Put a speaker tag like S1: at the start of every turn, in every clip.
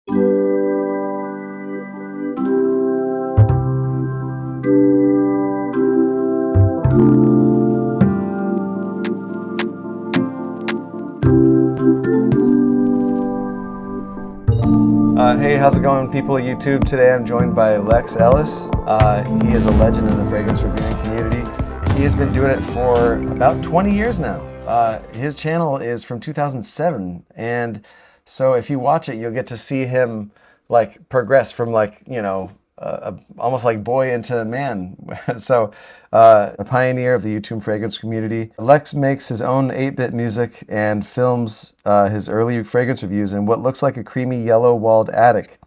S1: Hey, how's it going, people of YouTube? Today I'm joined by Lex Ellis. He is a legend in the fragrance reviewing community. He has been doing it for about 20 years now. His channel is from 2007, and so if you watch it, you'll get to see him like progress from almost like boy into man. So a pioneer of the YouTube fragrance community. Lex makes his own 8-bit music and films his early fragrance reviews in what looks like a creamy yellow-walled attic.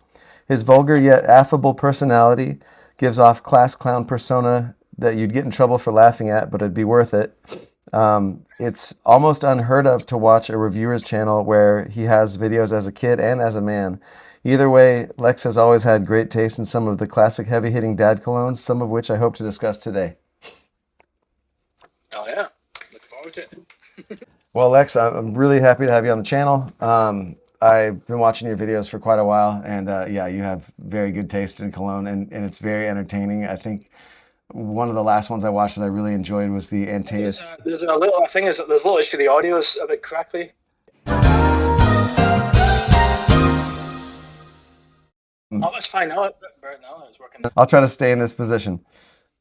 S1: His vulgar yet affable personality gives off class clown persona that you'd get in trouble for laughing at, but it'd be worth it. It's almost unheard of to watch a reviewer's channel where he has videos as a kid and as a man. Either way, Lex has always had great taste in some of the classic heavy-hitting dad colognes, some of which I hope to discuss today.
S2: Oh yeah, look forward to it.
S1: Well, Lex, I'm really happy to have you on the channel. I've been watching your videos for quite a while, and yeah, you have very good taste in cologne, and it's very entertaining. I think one of the last ones I watched that I really enjoyed was the Antaeus.
S2: There's a little thing is there's a little issue. The audio is a bit crackly. Oh, that's fine. Now it's working.
S1: I'll try to stay in this position.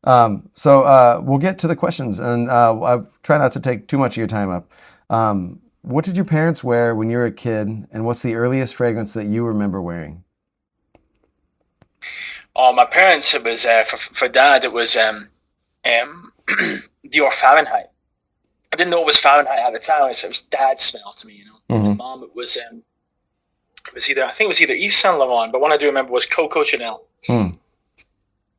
S1: So we'll get to the questions, and I'll try not to take too much of your time up. What did your parents wear when you were a kid, and what's the earliest fragrance that you remember wearing?
S2: Oh, my parents, it was for Dad. It was Dior Fahrenheit. I didn't know it was Fahrenheit at the time. It was Dad's smell to me, you know.
S1: Mm-hmm.
S2: My mom, it was either Yves Saint Laurent, but one I do remember was Coco Chanel.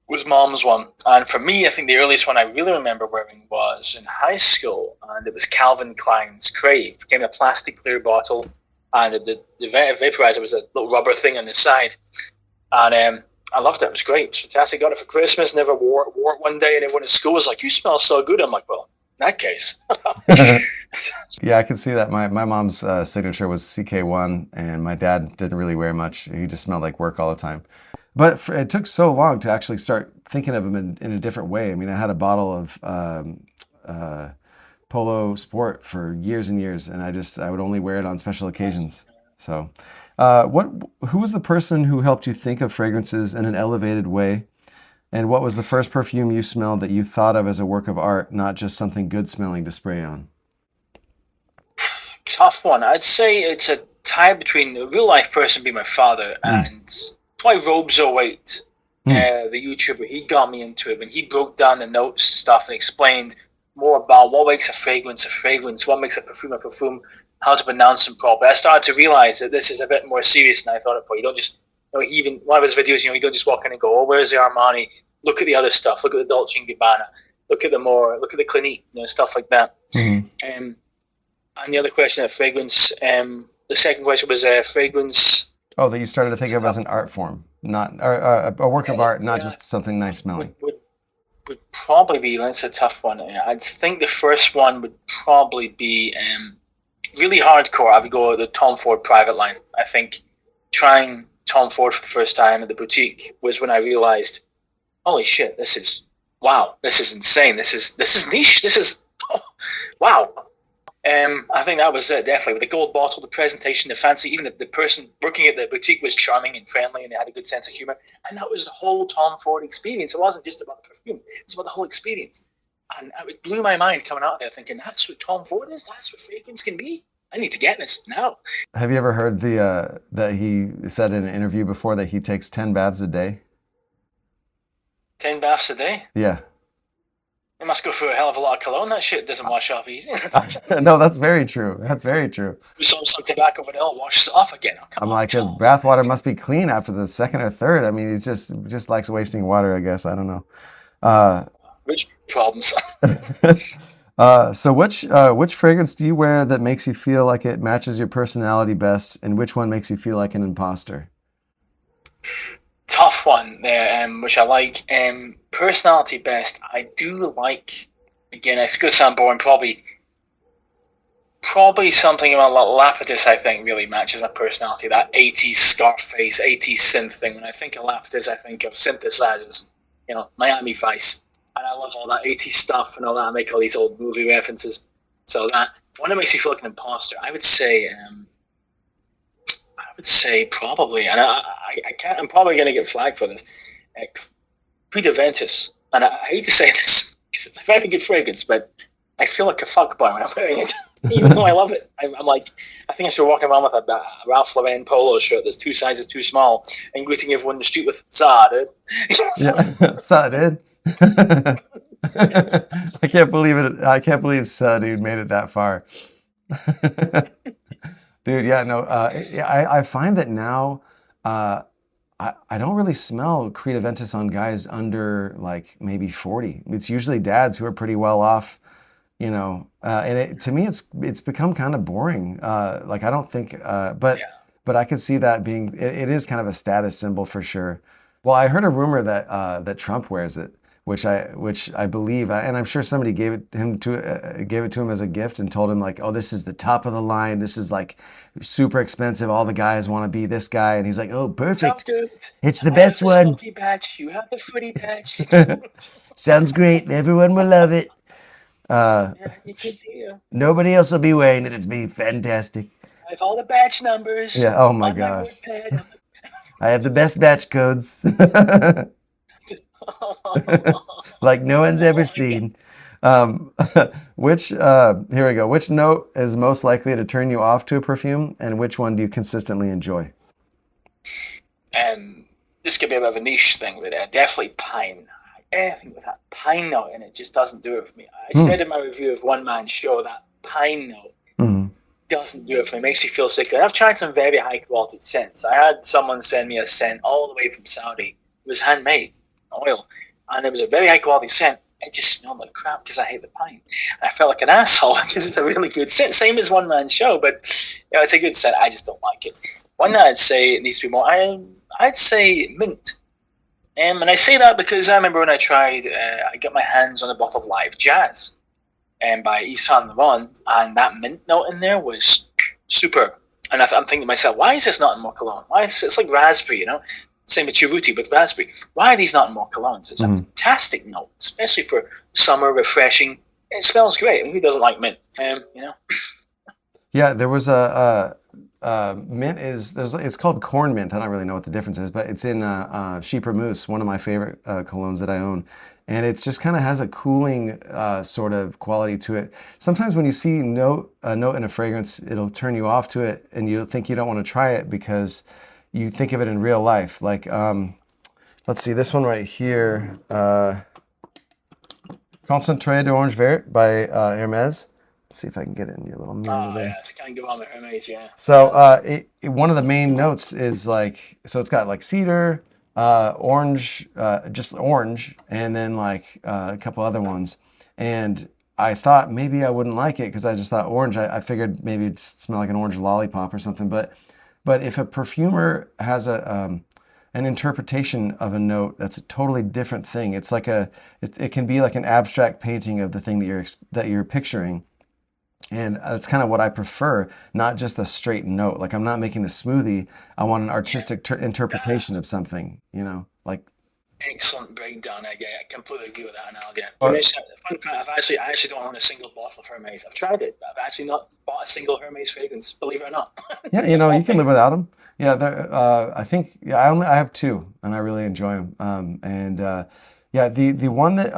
S2: Was Mom's one. And for me, I think the earliest one I really remember wearing was in high school, and it was Calvin Klein's Crave. It came in a plastic clear bottle, and the vaporizer was a little rubber thing on the side. And I loved it. It was great. It was fantastic. Got it for Christmas. Never wore it one day, and everyone at school was like, "You smell so good." I'm like, "Well, in that case."
S1: Yeah, I can see that. My mom's signature was CK1, and my dad didn't really wear much. He just smelled like work all the time. But it took so long to actually start thinking of him in a different way. I mean, I had a bottle of Polo Sport for years and years, and I would only wear it on special occasions. So, who was the person who helped you think of fragrances in an elevated way? And what was the first perfume you smelled that you thought of as a work of art, not just something good smelling to spray on?
S2: Tough one. I'd say it's a tie between a real life person being my father and probably Robzo White, the YouTuber. He got me into it when he broke down the notes and stuff and explained more about what makes a fragrance, what makes a perfume, how to pronounce them properly. I started to realize that this is a bit more serious than I thought it for. You don't just, even one of his videos, you don't just walk in and go, "Oh, where's the Armani?" Look at the other stuff. Look at the Dolce & Gabbana. Look at the Clinique, stuff like that. And the other question of fragrance, the second question was fragrance.
S1: Oh, that you started to think of as an art form, not a work of art, not just something nice smelling.
S2: Would probably be, that's a tough one. I think the first one would probably be really hardcore. I would go with the Tom Ford Private line. I think trying Tom Ford for the first time at the boutique was when I realized, holy shit, this is insane. This is niche. Wow. I think that was it, definitely. With the gold bottle, the presentation, the fancy, even the person working at the boutique was charming and friendly, and they had a good sense of humor. And that was the whole Tom Ford experience. It wasn't just about the perfume. It was about the whole experience. And it blew my mind coming out there thinking, that's what Tom Ford is? That's what fragrance can be? I need to get this now.
S1: Have you ever heard that he said in an interview before that he takes 10 baths a day?
S2: 10 baths a day?
S1: Yeah.
S2: It must go through a hell of a lot of cologne. That shit doesn't wash off easy.
S1: No, that's very true. That's very true.
S2: Some tobacco vanilla washes off again. Oh,
S1: I'm like, the bath water must be clean after the second or third. I mean, he just likes wasting water, I guess. I don't know.
S2: Which problems?
S1: So which fragrance do you wear that makes you feel like it matches your personality best, and which one makes you feel like an imposter?
S2: Tough one there, which I like. Personality best, I do like, again, it's going to sound boring, probably probably something about Lapidus, I think, really matches my personality. That 80s Scarface, 80s synth thing. When I think of Lapidus, I think of synthesizers, Miami Vice. And I love all that 80s stuff and all that. I make all these old movie references. So that one that makes me feel like an imposter, I would say probably, and I can't, I'm probably going to get flagged for this, Creed Aventus. And I hate to say this, because it's a very good fragrance, but I feel like a fuckboy when I'm wearing it. Even though I love it, I'm like, I think I should walk around with a Ralph Lauren polo shirt that's 2 sizes too small and greeting everyone in the street with "Za, dude."
S1: Yeah, so dude. I can't believe it. I can't believe dude made it that far. Dude, yeah, no, yeah, I find that now, I don't really smell Creed Aventus on guys under like maybe 40. It's usually dads who are pretty well off, to me, it's become kind of boring. Like I don't think,
S2: Yeah.
S1: but I could see that being, it is kind of a status symbol for sure. Well, I heard a rumor that that Trump wears it, which I believe, and I'm sure somebody gave it to him as a gift and told him like, oh, this is the top of the line. This is like super expensive. All the guys want to be this guy, and he's like, oh, perfect. It's the best
S2: I have the
S1: one.
S2: smoky patch. You have the fruity patch.
S1: Sounds great. Everyone will love it.
S2: Yeah, you can see you.
S1: Nobody else will be wearing it. It's me. Fantastic.
S2: I have all the batch numbers.
S1: Yeah. Oh my
S2: on
S1: gosh.
S2: WordPad.
S1: I have the best batch codes. Like no one's ever seen. Um, here we go. Which note is most likely to turn you off to a perfume, and which one do you consistently enjoy?
S2: This could be a bit of a niche thing, but definitely pine. Anything with that pine note in it just doesn't do it for me. I said in my review of One Man Show that pine note doesn't do it for me. It makes you feel sick. I've tried some very high quality scents. I had someone send me a scent all the way from Saudi. It was handmade, oil, and it was a very high quality scent. It just smelled like crap because I hate the pine. And I felt like an asshole because it's a really good scent. Same as One Man Show, but it's a good scent. I just don't like it. One that I'd say it needs to be more. I'd say mint. And I say that because I remember when I tried, I got my hands on a bottle of Live Jazz by Yves Saint Laurent, and that mint note in there was super. And I'm thinking to myself, why is this not in more cologne? Why is it's like raspberry, Same with Cheruti with raspberry. Why are these not in more colognes? It's a fantastic note, especially for summer, refreshing. It smells great. I mean, who doesn't like mint?
S1: Yeah, there was mint it's called corn mint. I don't really know what the difference is, but it's in Chypre Mousse, one of my favorite colognes that I own. And it's just kind of has a cooling sort of quality to it. Sometimes when you see a note in a fragrance, it'll turn you off to it and you'll think you don't want to try it because you think of it in real life. Like, let's see, this one right here, Concentré d'Orange Vert by Hermès. Let's see if I can get it in your little mirror there.
S2: Yeah, it's kind of good on the Hermes, yeah.
S1: So one of the main notes is like, so it's got like cedar, orange, just orange, and then like a couple other ones. And I thought maybe I wouldn't like it because I just thought orange. I figured maybe it'd smell like an orange lollipop or something. But if a perfumer has an interpretation of a note, that's a totally different thing. It's like it can be like an abstract painting of the thing that you're picturing. And that's kind of what I prefer, not just a straight note. Like I'm not making a smoothie. I want an artistic interpretation of something, like.
S2: Excellent breakdown. I completely agree with that analogy. Fun fact, I actually don't own a single bottle of Hermes. I've tried it, but I've actually not bought a single Hermes fragrance, believe it or not.
S1: Yeah, you can live without them. Yeah, I think I have 2, and I really enjoy them. The one that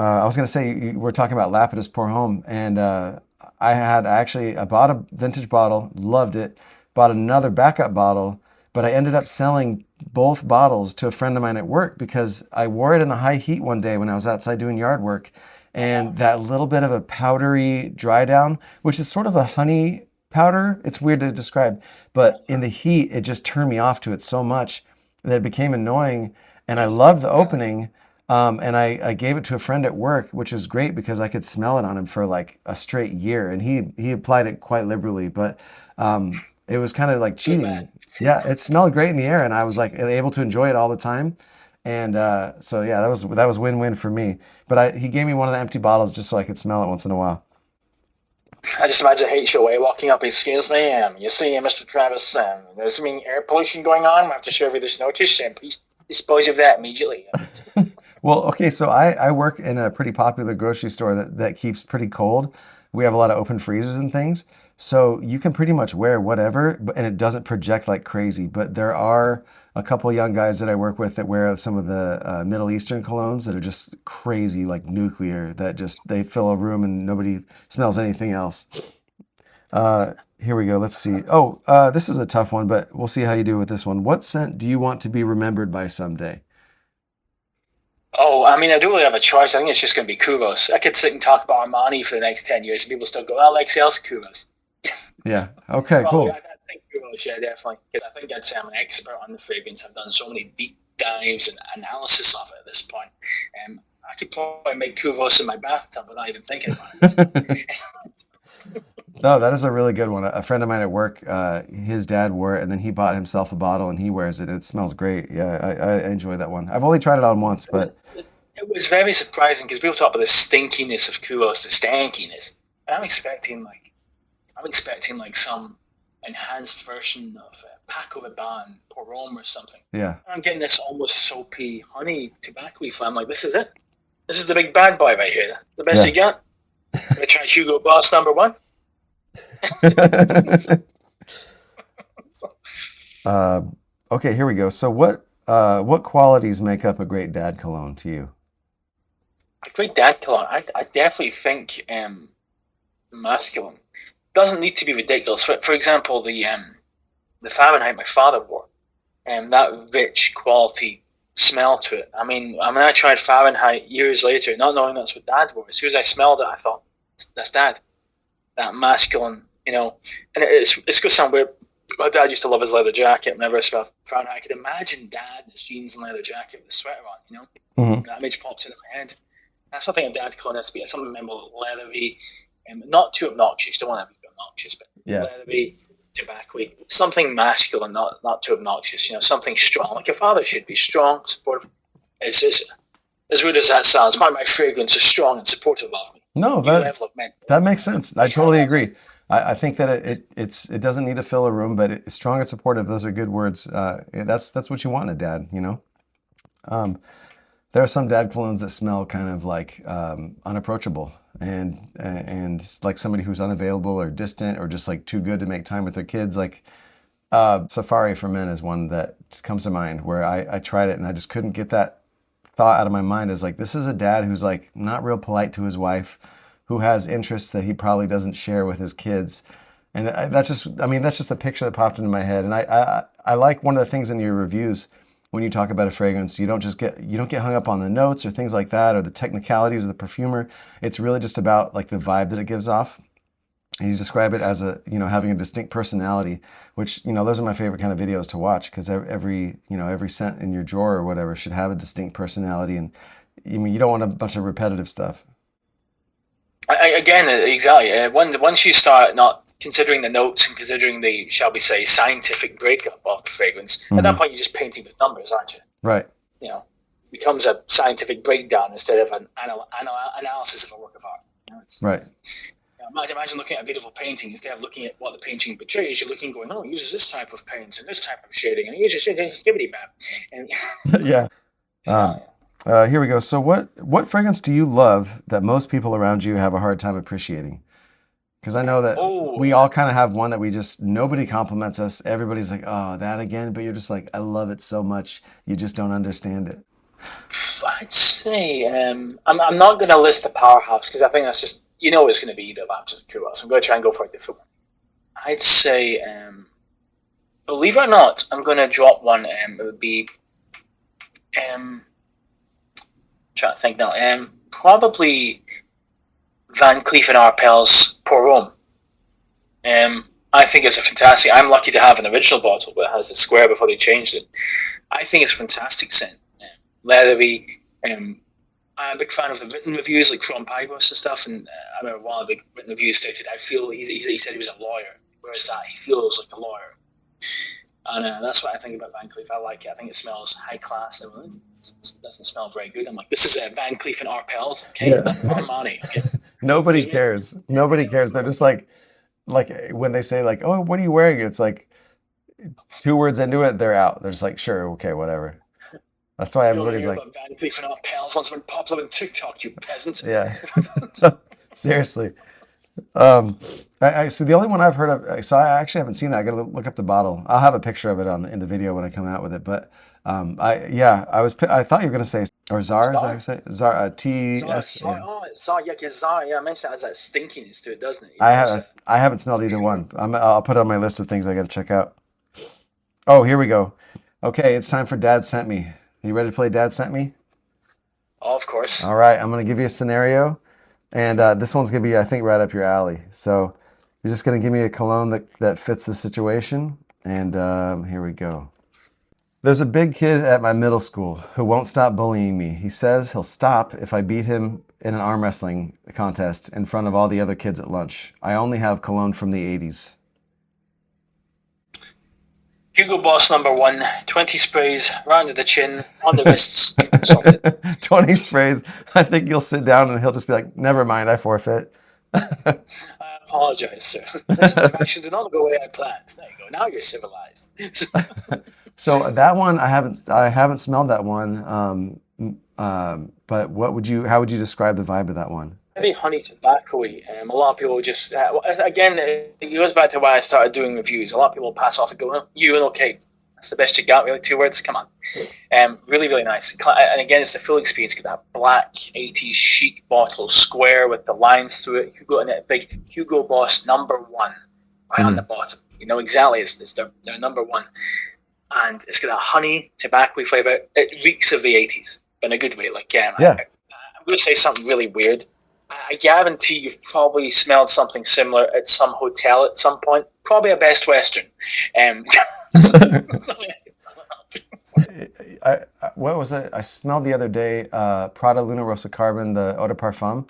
S1: I was going to say, we're talking about Lapidus Pour Homme, and I bought a vintage bottle, loved it, bought another backup bottle, but I ended up selling both bottles to a friend of mine at work because I wore it in the high heat one day when I was outside doing yard work, and that little bit of a powdery dry down, which is sort of a honey powder, it's weird to describe, but in the heat, it just turned me off to it so much that it became annoying, and I loved the opening. And I gave it to a friend at work, which was great because I could smell it on him for like a straight year, and he applied it quite liberally. But it was kind of like cheating. Yeah, it smelled great in the air, and I was like able to enjoy it all the time. And so yeah, that was win-win for me. But he gave me one of the empty bottles just so I could smell it once in a while.
S2: I just imagine HOA walking up. Excuse me, you see, Mr. Travis, there's some air pollution going on. We have to serve you this notice, and please dispose of that immediately.
S1: Well, okay, so I work in a pretty popular grocery store that keeps pretty cold. We have a lot of open freezers and things. So you can pretty much wear whatever, and it doesn't project like crazy. But there are a couple young guys that I work with that wear some of the Middle Eastern colognes that are just crazy, like nuclear, that just they fill a room and nobody smells anything else. Here we go. Let's see. Oh, this is a tough one, but we'll see how you do with this one. What scent do you want to be remembered by someday?
S2: Oh, I mean, I don't really have a choice. I think it's just going to be Kuros. I could sit and talk about Armani for the next 10 years, and people still go, oh, Lex Ellis, Kuros.
S1: Yeah. Okay,
S2: Probably,
S1: cool.
S2: I think Kuros, yeah, definitely. Because I think I'd say I'm an expert on the fragrance. I've done so many deep dives and analysis of it at this point. I could probably make Kuros in my bathtub without even thinking about it.
S1: No, that is a really good one. A friend of mine at work, his dad wore it, and then he bought himself a bottle, and he wears it. It smells great. Yeah, I enjoy that one. I've only tried it on once, but
S2: It was very surprising because people talk about the stinkiness of Kuros, the stankiness. And I'm expecting like some enhanced version of Paco Rabanne, Porom or something.
S1: yeah.
S2: I'm getting this almost soapy, honey, tobacco flavor. I'm like, this is it. This is the big bad boy right here. The best
S1: Yeah.
S2: you got. I try Hugo Boss #1. So,
S1: Uh, okay, here we go. So what qualities make up a great dad cologne to you?
S2: a great dad cologne. I definitely think masculine. Doesn't need to be ridiculous. For example, the Fahrenheit my father wore, and that rich quality smell to it. I tried Fahrenheit years later, not knowing that's what Dad wore. As soon as I smelled it, I thought, that's Dad. That masculine, And it's going to sound weird. My dad used to love his leather jacket. Whenever I smelled Fahrenheit, I could imagine Dad in his jeans and leather jacket with a sweater on.
S1: Hmm.
S2: That image pops into my head. That's what I think a dad cologne has to be. Something memorable, leathery, not too obnoxious. Don't want to be obnoxious, but
S1: Yeah.
S2: leathery, tobacco-y, something masculine, not too obnoxious. Something strong, like your father should be strong, supportive. As weird as that sounds, my fragrance is strong and supportive of me.
S1: No,
S2: New level of men.
S1: that makes sense. I totally agree. I think that it doesn't need to fill a room, but it's strong and supportive. Those are good words. That's what you want in a dad. There are some dad colognes that smell kind of like unapproachable and like somebody who's unavailable or distant or just like too good to make time with their kids. Like Safari for Men is one that just comes to mind where I tried it and I just couldn't get that thought out of my mind. Is like, this is a dad who's like not real polite to his wife, who has interests that he probably doesn't share with his kids. And that's just the picture that popped into my head. And I like one of the things in your reviews when you talk about a fragrance, you don't get hung up on the notes or things like that or the technicalities of the perfumer. It's really just about like the vibe that it gives off. And you describe it as having a distinct personality, which, those are my favorite kind of videos to watch because every scent in your drawer or whatever should have a distinct personality. And you don't want a bunch of repetitive stuff.
S2: Again, exactly. Once you start not considering the notes and considering the, shall we say, scientific breakup of the fragrance, at that point you're just painting with numbers, aren't you?
S1: Right.
S2: It becomes a scientific breakdown instead of an analysis of a work of art.
S1: Right.
S2: Imagine looking at a beautiful painting instead of looking at what the painting portrays. You're looking, going, oh, it uses this type of paint and this type of shading, and it uses skibbity bab. And
S1: Yeah. Here we go. So what fragrance do you love that most people around you have a hard time appreciating? Because I know that we all kind of have one that nobody compliments us. Everybody's like, oh, that again. But you're just like, I love it so much. You just don't understand it.
S2: I'd say I'm not going to list the powerhouse because I think that's just it's going to be either Lapsus or Kuros. I'm going to try and go for a different one. I'd say, believe it or not, I'm going to drop one. It would be, trying to think now. Probably Van Cleef and Arpels Pour Homme. I think it's a fantastic. I'm lucky to have an original bottle, but it has a square before they changed it. I think it's a fantastic scent. Leathery. I'm a big fan of the written reviews, like Cron Pybos and stuff. And I remember one of the written reviews stated, "I feel he said he was a lawyer. Whereas that he feels like a lawyer." And that's what I think about Van Cleef. I like it. I think it smells high class. It doesn't smell very good. I'm like, this is Van Cleef and Arpels, okay?
S1: Yeah.
S2: Armani, okay?
S1: Nobody
S2: Excuse me.
S1: cares. Nobody cares. They're just like when they say like, "Oh, what are you wearing?" It's like two words into it, they're out. They're just like, "Sure, okay, whatever." That's why
S2: You don't
S1: everybody's
S2: hear
S1: like,
S2: about Van Cleef and Arpels once went popular on TikTok, you peasant.
S1: "Yeah." Seriously. Um, so the only one I've heard of, so I actually haven't seen that. I gotta look up the bottle. I'll have a picture of it in the video when I come out with it. But I thought you were gonna say or Zara, is that how you
S2: Star?
S1: say it? Zara, T
S2: Zara,
S1: S.
S2: Zara,
S1: Yeah,
S2: oh, it's Zara, yeah, because Zara, yeah, I mentioned that has that stinkiness to it, doesn't it? You know, it's a
S1: I haven't smelled either one. I'll put it on my list of things I gotta check out. Oh, here we go. Okay, it's time for Dad Sent Me. You ready to play Dad Sent Me?
S2: oh, of course.
S1: All right, I'm gonna give you a scenario, and this one's gonna be, I think, right up your alley. So you're just gonna give me a cologne that fits the situation, and here we go. There's a big kid at my middle school who won't stop bullying me. He says he'll stop if I beat him in an arm wrestling contest in front of all the other kids at lunch. I only have cologne from the 80s.
S2: Hugo Boss number one, 20 sprays, round to the chin, on the wrists, sorted.
S1: 20 sprays. I think you'll sit down and he'll just be like, never mind, I forfeit.
S2: I apologize, sir. This interaction did not go the way I planned. There you go. Now you're civilized.
S1: So that one I haven't smelled that one. But how would you describe the vibe of that one?
S2: Maybe honey tobacco-y. A lot of people just, again, it goes back to why I started doing reviews. A lot of people pass off and go, "Oh, you and okay. That's the best you got, really. 2 words, come on." Really, really nice. And again, it's a full experience. Got that black 80s chic bottle, square with the lines through it. Hugo and a big Hugo Boss number one right on the bottom. You know exactly, it's their number one. And it's got a honey tobacco flavor. It reeks of the 80s in a good way. Like,
S1: Yeah.
S2: I'm going to say something really weird. I guarantee you've probably smelled something similar at some hotel at some point. Probably a Best Western.
S1: What was it? I smelled the other day Prada Luna Rosa Carbon, the eau de parfum,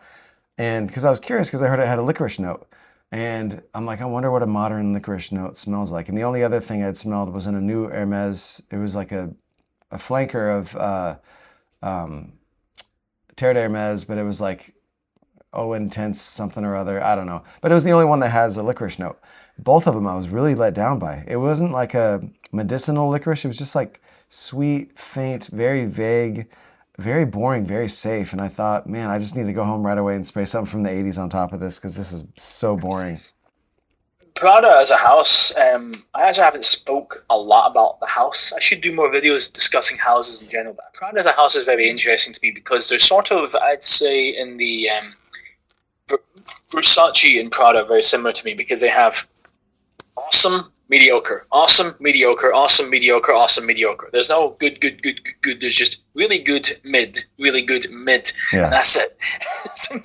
S1: and because I was curious because I heard it had a licorice note, and I'm like, I wonder what a modern licorice note smells like. And the only other thing I'd smelled was in a new Hermes. It was like a flanker of Terre d'Hermes, but it was like intense something or other. I don't know, but it was the only one that has a licorice note. Both of them I was really let down by. It wasn't like a medicinal licorice. It was just like sweet, faint, very vague, very boring, very safe. And I thought, man, I just need to go home right away and spray something from the 80s on top of this because this is so boring.
S2: Prada as a house, I actually haven't spoke a lot about the house. I should do more videos discussing houses in general. But Prada as a house is very interesting to me because they're sort of, I'd say, in the Versace and Prada are very similar to me because they have awesome, mediocre, awesome, mediocre, awesome, mediocre, awesome, mediocre. There's no good, good, good, good, good. There's just really good, mid, really good, mid,
S1: Yeah.
S2: and that's it. So,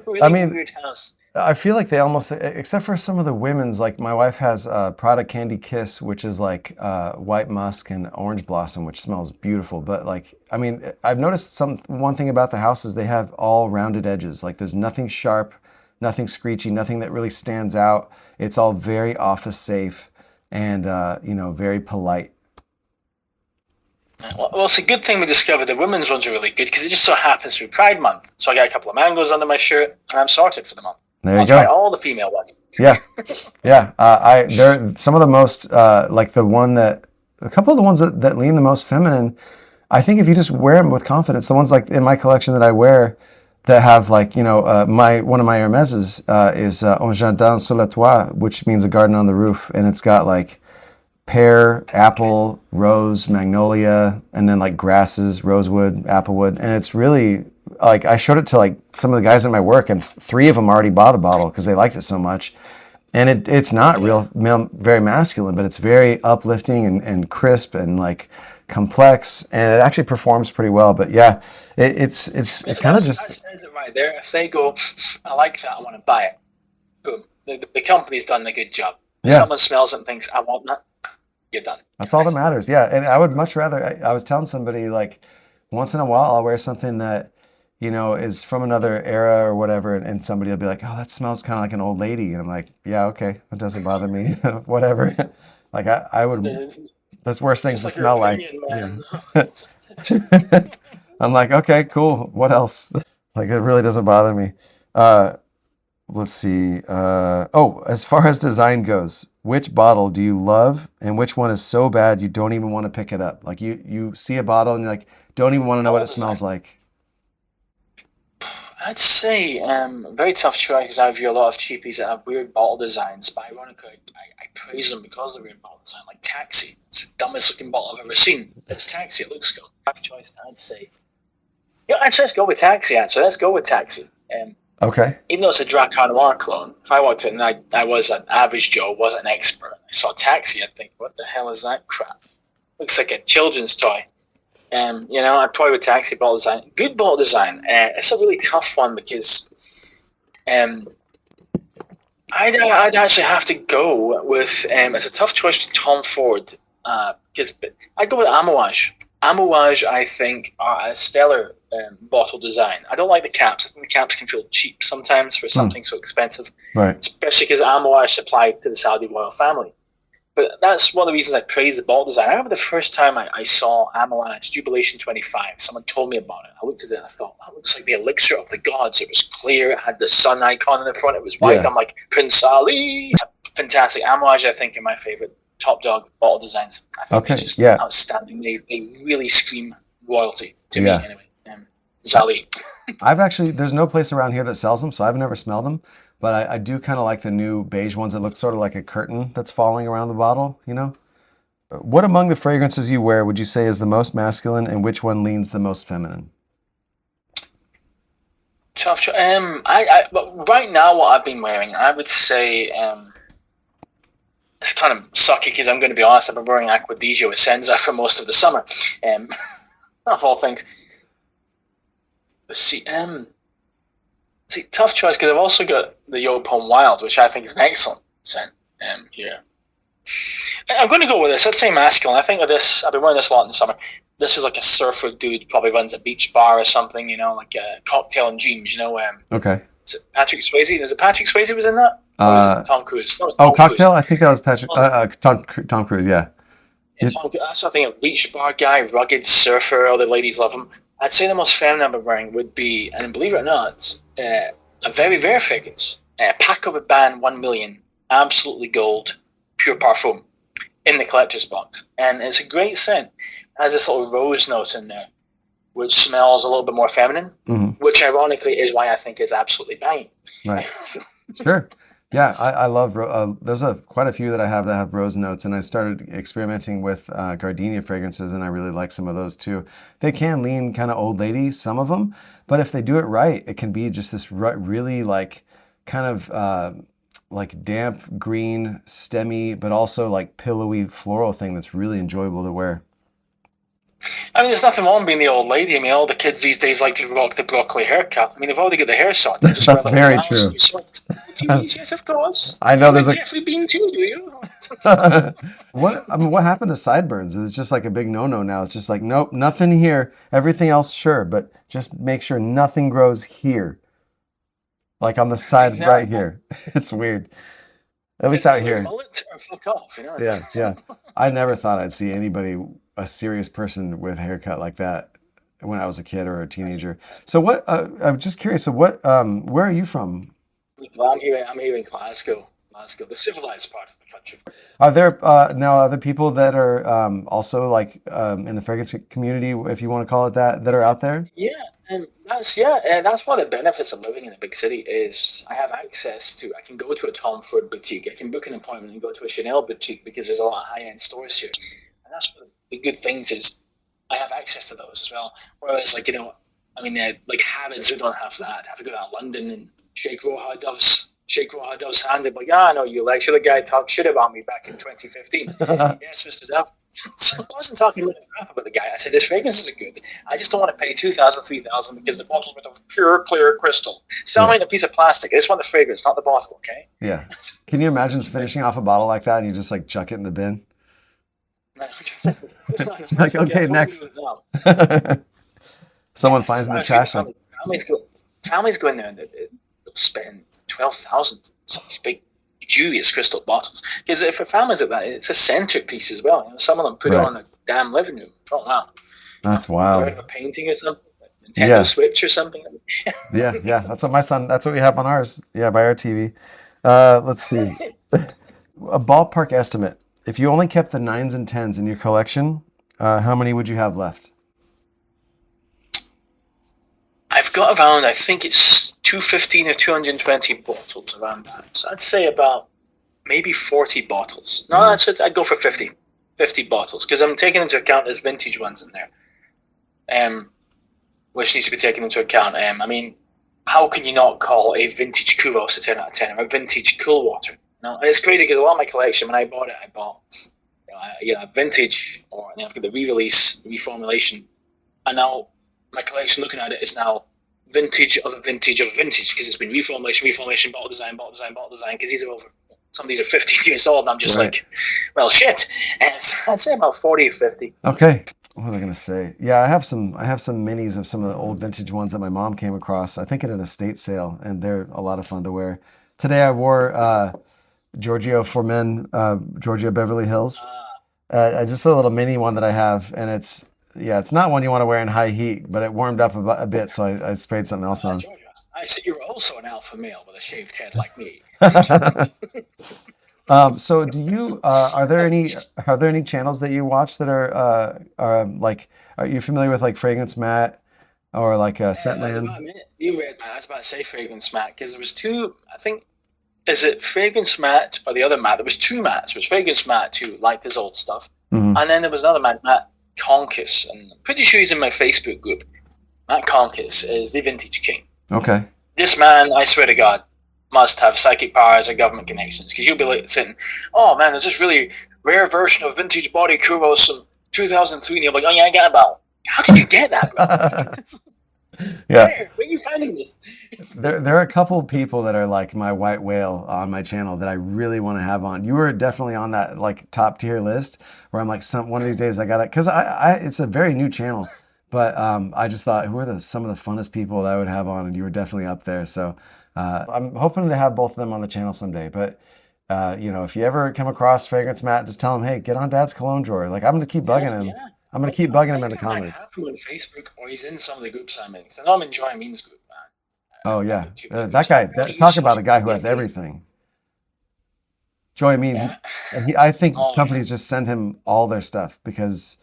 S2: really
S1: I mean,
S2: weird house.
S1: I feel like they almost, except for some of the women's, like my wife has Prada Candy Kiss, which is like white musk and orange blossom, which smells beautiful. But like, I mean, I've noticed one thing about the houses, they have all rounded edges. Like there's nothing sharp, nothing screechy, nothing that really stands out. It's all very office safe and, very polite.
S2: Well, it's a good thing we discovered the women's ones are really good because it just so happens through Pride Month. So I got a couple of mangoes under my shirt and I'm sorted for the month.
S1: There you
S2: I'll
S1: go.
S2: try all the female ones.
S1: Yeah, yeah. They're some of the most like a couple of the ones that lean the most feminine. I think if you just wear them with confidence, the ones like in my collection that I wear that have like one of my Hermeses is Un Jardin sur le Toit, which means a garden on the roof, and it's got like pear, apple, rose, magnolia, and then like grasses, rosewood, applewood, and it's really like I showed it to like some of the guys at my work, and 3 of them already bought a bottle because they liked it so much. And it's not very masculine, but it's very uplifting and crisp and like complex, and it actually performs pretty well. But yeah, it's kind of just.
S2: That says it right there. If they go, I like that, I want to buy it. Boom. The company's done a good job. If
S1: Yeah.
S2: someone smells it and thinks, I want that, you're done.
S1: That's all that matters. Yeah. And I would much rather, I was telling somebody like once in a while I'll wear something that, is from another era or whatever. And somebody will be like, oh, that smells kind of like an old lady. And I'm like, yeah, okay. That doesn't bother me. Whatever. Like I would, there's worse things to
S2: Just
S1: smell
S2: your
S1: like.
S2: opinion,
S1: Yeah.
S2: man.
S1: I'm like, okay, cool. What else? Like it really doesn't bother me. Uh, let's see. Oh, as far as design goes, which bottle do you love, and which one is so bad you don't even want to pick it up? Like you see a bottle and you're like, don't even want to know what
S2: Bottle
S1: it smells
S2: design.
S1: like.
S2: I'd say very tough choice because I view a lot of cheapies that have weird bottle designs, but ironically, I praise them because of the weird bottle design. Like Taxi, it's the dumbest looking bottle I've ever seen. It's Taxi, it looks good. Tough choice, I'd say. Yeah, actually, let's go with Taxi. Actually, let's go with Taxi.
S1: Okay.
S2: Even though it's a Dracar Noir clone, if I walked in and I was an average Joe, wasn't an expert, I saw Taxi, I'd think, what the hell is that crap? Looks like a children's toy. I'd probably with Taxi bottle design. Good bottle design. It's a really tough one because I'd actually have to go with. It's a tough choice with Tom Ford because I'd go with Amouage. Amouage, I think, are a stellar bottle design. I don't like the caps. I think the caps can feel cheap sometimes for something so expensive,
S1: Right.
S2: especially because Amouage supplied to the Saudi royal family. But that's one of the reasons I praise the bottle design. I remember the first time I saw Amouage Jubilation 25. Someone told me about it. I looked at it and I thought, that looks like the elixir of the gods. It was clear. It had the sun icon in the front. It was white.
S1: Yeah.
S2: I'm like, Prince Ali. Fantastic. Amouage, I think, are my favorite top dog bottle designs. I think
S1: Okay.
S2: they're just
S1: Yeah.
S2: outstanding. They really scream royalty to
S1: Yeah.
S2: me, anyway. Zali.
S1: There's no place around here that sells them, so I've never smelled them. But I do kind of like the new beige ones that look sort of like a curtain that's falling around the bottle, you know? What among the fragrances you wear would you say is the most masculine, and which one leans the most feminine?
S2: Tough. But right now, what I've been wearing, I would say, it's kind of sucky because I'm going to be honest. I've been wearing Acqua di Gio Essenza for most of the summer, of all things. But see, tough choice because I've also got the Yopon Wild, which I think is an excellent scent. Here, I'm going to go with this. Let's say masculine. I think of this. I've been wearing this a lot in the summer. This is like a surfer dude, probably runs a beach bar or something. Like a Cocktail and Dreams.
S1: Okay.
S2: Is it Patrick Swayze? Is it Patrick Swayze was in that? Or was it Tom Cruise? No, it was Tom
S1: Cocktail?
S2: Cruise.
S1: I think that was Patrick. Tom Cruise. Yeah.
S2: Yeah, that's what I think. A beach bar guy, rugged surfer. All the ladies love him. I'd say the most feminine I've been wearing would be, and believe it or not, a very rare fragrance. Paco Rabanne 1 million, absolutely gold, pure parfum, in the collector's box. And it's a great scent. It has this little rose note in there, which smells a little bit more feminine, which ironically is why I think is absolutely banging.
S1: Right. Sure. Yeah, I love. There's quite a few that I have that have rose notes, and I started experimenting with gardenia fragrances, and I really like some of those too. They can lean kind of old lady, some of them, but if they do it right, it can be just this really like kind of like damp green, stemmy, but also like pillowy floral thing that's really enjoyable to wear.
S2: I mean, there's nothing wrong being the old lady. I mean, all the kids these days like to rock the broccoli haircut. I mean, they've already got the hair sorted. Just
S1: That's very true.
S2: Yes, of course.
S1: I know there's
S2: Jeffrey Bean too, do you?
S1: what happened to sideburns? It's just like a big no-no now. It's just like, nope, nothing here. Everything else, sure, but just make sure nothing grows here. Like on the side right here. It's weird. At least out here.
S2: Mullet or fuck off,
S1: Yeah. I never thought I'd see anybody, a serious person with a haircut like that when I was a kid or a teenager. So what, I'm just curious, so where are you from?
S2: I'm here in Glasgow, the civilized part of the country.
S1: Are there now other people that are also like in the fragrance community, if you want to call it that are out there?
S2: Yeah, and that's one of the benefits of living in a big city is I have access to. I can go to a Tom Ford boutique. I can book an appointment and go to a Chanel boutique because there's a lot of high-end stores here, and that's one of the good things is I have access to those as well. Whereas like like Harrods who don't have that have to go to London and shake Roja Dove's hand and be like, I know you, Lex. You're the guy who talked shit about me back in 2015. Yes, Mr. Dove. So I wasn't talking crap about the guy. I said, his fragrances are good. I just don't want to pay $2,000, $3,000 because the bottle's made of pure, clear crystal. Sell me a piece of plastic. I just want the fragrance, not the bottle, okay?
S1: Yeah. Can you imagine finishing off a bottle like that and you just like chuck it in the bin? Like, okay, next. Someone finds in the trash. Like,
S2: families go in there and they'll spend $12,000 on these big, dubious crystal bottles. Because for families like that, it's a centerpiece as well. Some of them put it on the damn living room. Oh wow,
S1: that's wild.
S2: a painting or something. Nintendo
S1: Yeah,
S2: Switch or something.
S1: yeah. That's what my son. That's what we have on ours. Yeah, by our TV. Let's see. A ballpark estimate. If you only kept the nines and tens in your collection, how many would you have left?
S2: I've got around, I think it's 215 or 220 bottles around that. So I'd say about maybe 40 bottles. No,
S1: Yeah.
S2: that's it. I'd go for 50 bottles because I'm taking into account there's vintage ones in there, which needs to be taken into account. I mean, how can you not call a vintage Kuros a 10 out of 10 or a vintage Cool Water? No, and it's crazy because a lot of my collection, when I bought it, I bought vintage, or I've got the re-release, the reformulation, and now my collection, looking at it, is now vintage of a vintage of a vintage because it's been reformulation, bottle design, because some of these are 15 years old, and I'm just
S1: Right.
S2: like, well, shit. And so I'd say about 40 or 50.
S1: Okay. What was I gonna say? Yeah, I have some minis of some of the old vintage ones that my mom came across. I think at an estate sale, and they're a lot of fun to wear. Today I wore Giorgio for Men, Giorgio Beverly Hills. Just a little mini one that I have, and it's not one you want to wear in high heat, but it warmed up a bit, so I sprayed something else on.
S2: Georgia, I see you're also an alpha male with a shaved head like me.
S1: So are there any channels that you watch that are like, are you familiar with like Fragrance Matte or like
S2: That's
S1: Scentland?
S2: about a minute. You read that. I was about to say Fragrance Matte because there was two. I think is it Fragrance Matte or the other Matte? There was two Mattes. There was Fragrance Matte who liked his old stuff,
S1: Hmm.
S2: and then there was another man, Matt Conkis, and I'm pretty sure he's in my Facebook group. Matt Conkis is the vintage king.
S1: Okay.
S2: This man, I swear to God, must have psychic powers or government connections because you'll be like sitting, oh man, there's this really rare version of vintage body Kuros from 2003, and you're like, oh yeah, I got about. How did you get that, bro?
S1: Yeah.
S2: Where are you finding this?
S1: There are a couple people that are like my white whale on my channel that I really want to have on. You were definitely on that like top tier list where I'm like, one of these days I gotta, because it's a very new channel, but I just thought, who are some of the funnest people that I would have on, and you were definitely up there. So I'm hoping to have both of them on the channel someday. But if you ever come across Fragrance Matt, just tell him, hey, get on Dad's cologne drawer. Like I'm gonna keep bugging him.
S2: Yeah.
S1: I'm gonna keep bugging him in
S2: I
S1: the
S2: think I might
S1: comments.
S2: have him on Facebook, or he's in some of the groups I'm in. So I know I'm in Joy Means group, man.
S1: Oh
S2: I'm
S1: yeah,
S2: in two
S1: that
S2: groups.
S1: guy.
S2: He's
S1: Talk
S2: such
S1: about a guy who
S2: yeah,
S1: has everything. Joy, I mean,
S2: yeah.
S1: I think
S2: Oh yeah.
S1: companies just send him all their stuff because,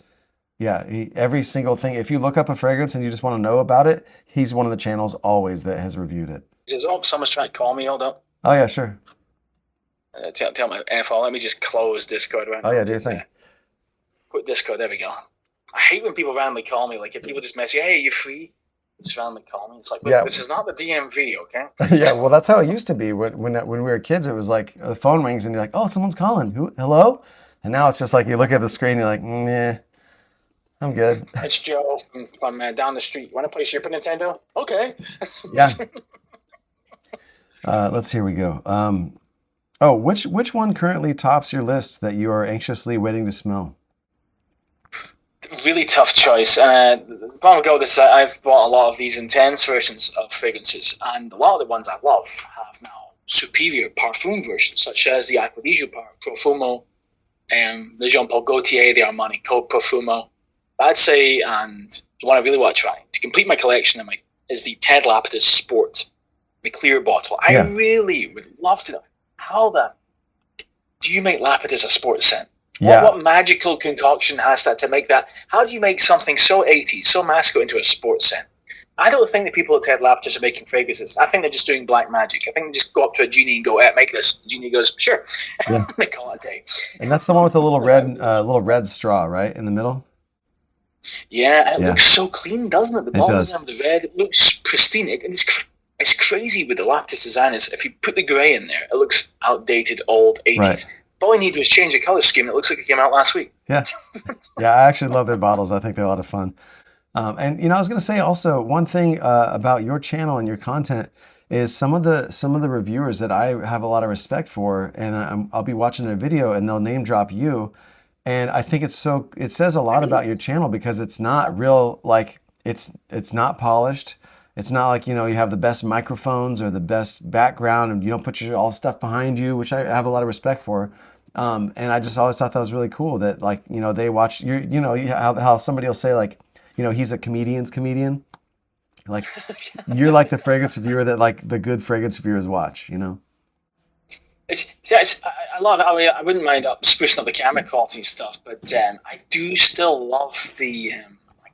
S1: yeah, every single thing. If you look up a fragrance and you just want to know about it, he's one of the channels always that has reviewed it.
S2: He says, oh, someone's trying to call me. Hold up.
S1: Oh yeah, sure.
S2: Tell my FO. Let me just close Discord right
S1: Oh
S2: now.
S1: yeah, do your thing.
S2: Quit Discord. There we go. I hate when people randomly call me. Like if people just message, hey, you free? Just randomly call me. It's like, look,
S1: Yeah,
S2: this is not the DMV, okay?
S1: yeah. Well, that's how it used to be when we were kids. It was like the phone rings and you're like, oh, someone's calling. Who? Hello? And now it's just like you look at the screen, you're like, nah, I'm good.
S2: It's Joe from down the street. Want to play Super Nintendo? Okay.
S1: Yeah. Let's here we go. Oh, which one currently tops your list that you are anxiously waiting to smell?
S2: Really tough choice. The problem with this, I've bought a lot of these intense versions of fragrances, and a lot of the ones I love have now superior parfum versions, such as the Acqua di Giu Profumo, the Jean Paul Gaultier, the Armani Code Profumo. I'd say, and the one I really want to try to complete my collection is the Ted Lapidus Sport, the clear bottle. I
S1: Yeah.
S2: really would love to know how do you make Lapidus a sports scent?
S1: Yeah.
S2: What magical concoction has that to make that? How do you make something so 80s, so masculine into a sports scent? I don't think the people at Ted Lapidus are making fragrances. I think they're just doing black magic. I think they just go up to a genie and go, make this. The genie goes, sure.
S1: Yeah.
S2: They call it a day.
S1: And that's the one with the little red straw, right, in the middle?
S2: Yeah, and it
S1: Yeah.
S2: looks so clean, doesn't it? The
S1: It
S2: bottle
S1: does.
S2: doesn't have the red. It looks pristine. It's crazy with the Lapidus design. Is if you put the grey in there, it looks outdated, old 80s.
S1: Right.
S2: But all you need to do is change the color scheme. It looks like it came out last week.
S1: Yeah. Yeah, I actually love their bottles. I think they're a lot of fun. And I was going to say also one thing about your channel and your content is some of the reviewers that I have a lot of respect for, and I'll be watching their video and they'll name drop you, and I think it says a lot about your channel because it's not real, like it's not polished. It's not like, you have the best microphones or the best background and you don't put all stuff behind you, which I have a lot of respect for. And I just always thought that was really cool that they watch how somebody will say like, he's a comedian's comedian. Like you're like the fragrance reviewer that like the good fragrance reviewers watch, you know?
S2: I love it. I wouldn't mind sprucing up the camera quality and stuff, but I do still love the.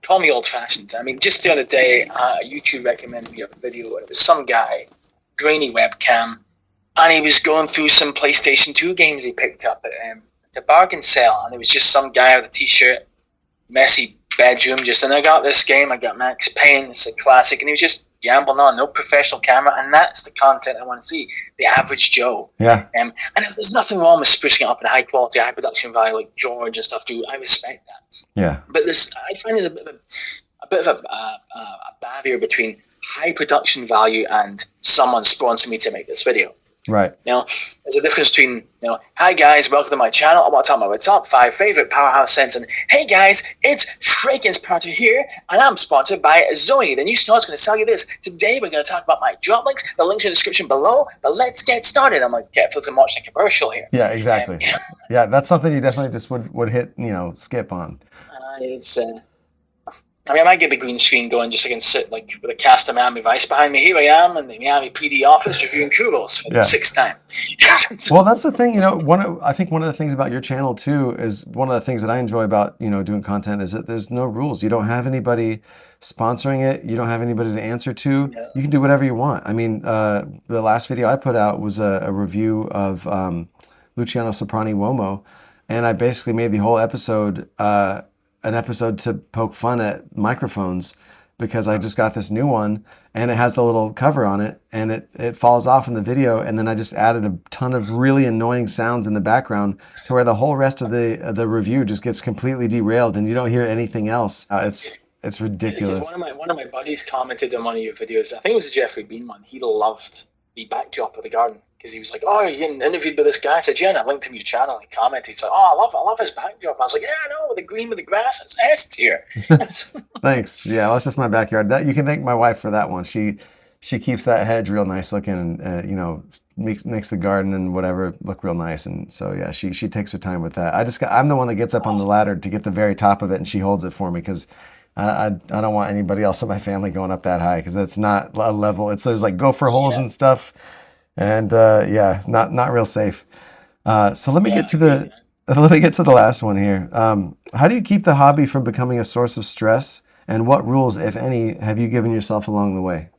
S2: Call me old fashioned. I mean, just the other day, YouTube recommended me a video, and it was some guy, grainy webcam, and he was going through some PlayStation 2 games he picked up at the bargain sale, and it was just some guy with a t-shirt, messy bedroom, just, and I got this game, I got Max Payne, it's a classic, and he was just yambling on, no professional camera, and that's the content I want to see, the average Joe.
S1: Yeah.
S2: And there's nothing wrong with sprucing it up in high quality, high production value like George and stuff too. I respect that.
S1: Yeah.
S2: But I find there's a bit of a barrier between high production value and someone sponsoring me to make this video.
S1: Right.
S2: You know, there's a difference between, hi guys, welcome to my channel. I want to talk about my top 5 favorite powerhouse scents. And hey guys, it's Fragrance Party here, and I'm sponsored by Zoe, the new store is going to sell you this. Today we're going to talk about my drop links. The links in the description below. But let's get started. I'm like, it feels like I'm watching a commercial here.
S1: Yeah, exactly. Yeah, that's something you definitely just would hit, skip on.
S2: I might get the green screen going just so I can sit like with a cast of Miami Vice behind me. Here I am in the Miami PD office reviewing Kuros for the 6th time.
S1: Well, that's the thing, I think one of the things about your channel too is one of the things that I enjoy about, doing content is that there's no rules. You don't have anybody sponsoring it. You don't have anybody to answer to. Yeah. You can do whatever you want. I mean, the last video I put out was a review of Luciano Soprani Uomo, and I basically made the whole episode an episode to poke fun at microphones because I just got this new one and it has the little cover on it and it falls off in the video, and then I just added a ton of really annoying sounds in the background to where the whole rest of the review just gets completely derailed and you don't hear anything else. It's ridiculous.
S2: One of my buddies commented on one of your videos. I think it was a Jeffrey Bean one. He loved the backdrop of the garden. Because he was like, oh, you interviewed with this guy. I said, yeah, and I linked him to your channel. He commented. He's like, oh, I love his backdrop. I was like, yeah, I know, the green with the grass. It's S tier.
S1: Thanks. Yeah, well, that's just my backyard. That you can thank my wife for that one. She keeps that hedge real nice looking, and makes the garden and whatever look real nice. And so yeah, she takes her time with that. I'm the one that gets up on the ladder to get the very top of it, and she holds it for me because I don't want anybody else in my family going up that high because it's not a level. There's like gopher holes and stuff. And not real safe. So let me get to the last one here. How do you keep the hobby from becoming a source of stress, and what rules, if any, have you given yourself along the way?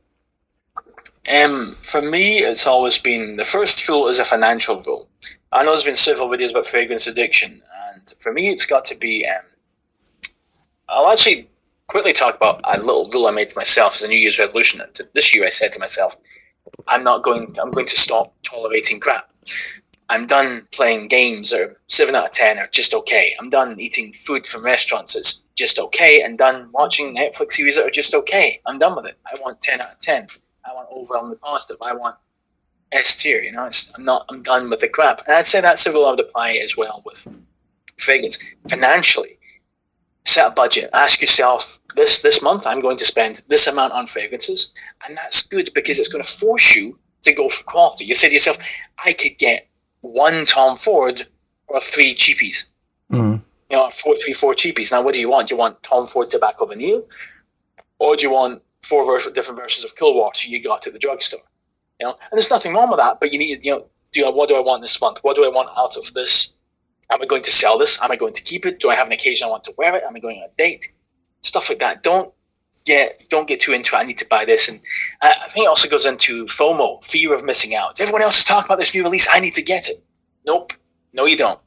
S2: For me, it's always been the first rule is a financial rule. I know there's been several videos about fragrance addiction, and for me, it's got to be. I'll actually quickly talk about a little rule I made for myself as a New Year's resolution. This year, I said to myself, I'm going to stop tolerating crap. I'm done playing games that are 7 out of 10 are just okay. I'm done eating food from restaurants that's just okay, and done watching Netflix series that are just okay. I'm done with it. I want 10 out of 10. I want overwhelmingly positive. I want S tier. I'm done with the crap. And I'd say that's a rule I would apply as well with fragrance. Financially, set a budget. Ask yourself, this month I'm going to spend this amount on fragrances, and that's good because it's going to force you to go for quality. You say to yourself, I could get 1 Tom Ford or 3 cheapies. Mm-hmm. 4 cheapies. Now, what do you want? Do you want Tom Ford Tobacco Vanille, or do you want 4 different versions of Cool Water you got at the drugstore? And there's nothing wrong with that, but you need, what do I want this month? What do I want out of this? Am I going to sell this? Am I going to keep it? Do I have an occasion I want to wear it? Am I going on a date? Stuff like that. Don't get too into it. I need to buy this. And I think it also goes into FOMO, fear of missing out. Everyone else is talking about this new release. I need to get it. Nope. No, you don't.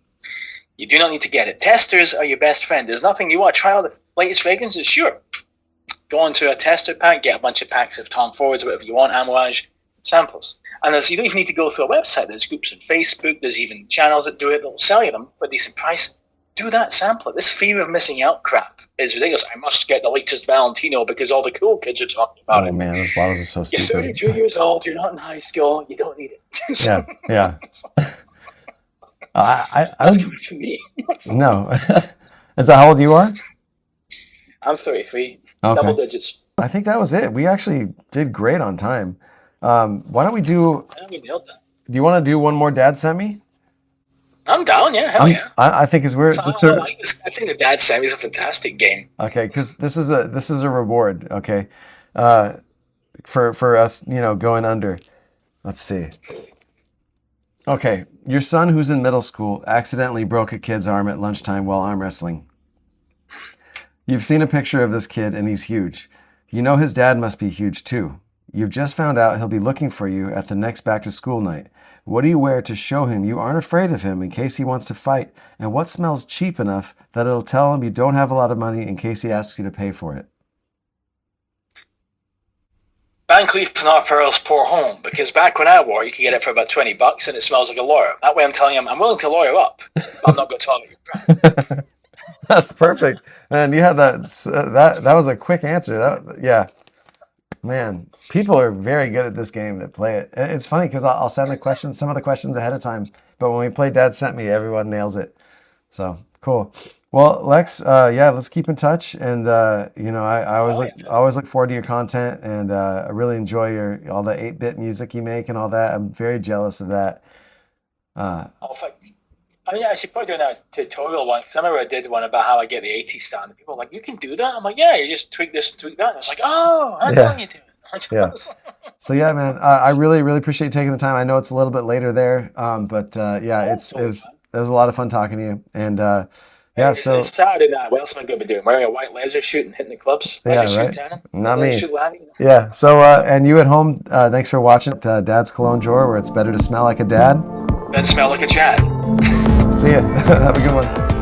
S2: You do not need to get it. Testers are your best friend. There's nothing you want to try out the latest fragrances. Sure. Go into a tester pack, get a bunch of packs of Tom Fords, whatever you want, Amouage, samples. And you don't even need to go through a website. There's groups on Facebook. There's even channels that do it that will sell you them for a decent price. Do that, sample it. This fear of missing out crap is ridiculous. I must get the latest Valentino because all the cool kids are talking about it.
S1: Oh man, those bottles are so stupid.
S2: You're 33 years old. You're not in high school. You don't need it.
S1: Yeah.
S2: That's coming from me.
S1: No. Is that how old you are?
S2: I'm 33.
S1: Okay.
S2: Double digits.
S1: I think that was it. We actually did great on time. Why don't we do?
S2: We nailed that.
S1: Do you want to do one more Dad Sent Me?
S2: I'm down. Yeah, hell yeah.
S1: I think we're.
S2: I think the Dad Sent Me is a fantastic game.
S1: Okay, because this is a reward. Okay, for us, going under. Let's see. Okay, your son who's in middle school accidentally broke a kid's arm at lunchtime while arm wrestling. You've seen a picture of this kid and he's huge. You know his dad must be huge too. You've just found out he'll be looking for you at the next back to school night. What do you wear to show him you aren't afraid of him in case he wants to fight? And what smells cheap enough that it'll tell him you don't have a lot of money in case he asks you to pay for it?
S2: Van Cleef and Arpels Pour Home, because back when I wore it, you could get it for about $20 and it smells like a lawyer. That way I'm telling him I'm willing to lawyer up. I'm not going to tolerate your brand.
S1: That's perfect. Man, you had that was a quick answer. Yeah. Man, people are very good at this game that play it. And it's funny because I'll send some of the questions ahead of time, but when we play Dad Sent Me, everyone nails it. So cool. Well, Lex, yeah, let's keep in touch. And I always look forward to your content, and I really enjoy all the 8-bit music you make and all that. I'm very jealous of that.
S2: I should probably do a tutorial one, because I remember I did one about how I get the 80s sound. And people were like, you can do that? I'm like, yeah, you just tweak this, tweak that. And I was like, oh, how do you do it?
S1: Yeah. So yeah, man, I really, really appreciate you taking the time. I know it's a little bit later there, but yeah, it was a lot of fun talking to you. And yeah, so
S2: it's Saturday night. What else am I going to be doing? Wearing a white laser suit and hitting the clubs? Laser
S1: right.
S2: suit, Tanner?
S1: Not me.
S2: Suit,
S1: yeah. So and you at home, thanks for watching Dad's Cologne Drawer, where it's better to smell like a dad
S2: than smell like a Chad.
S1: See ya. Have a good one.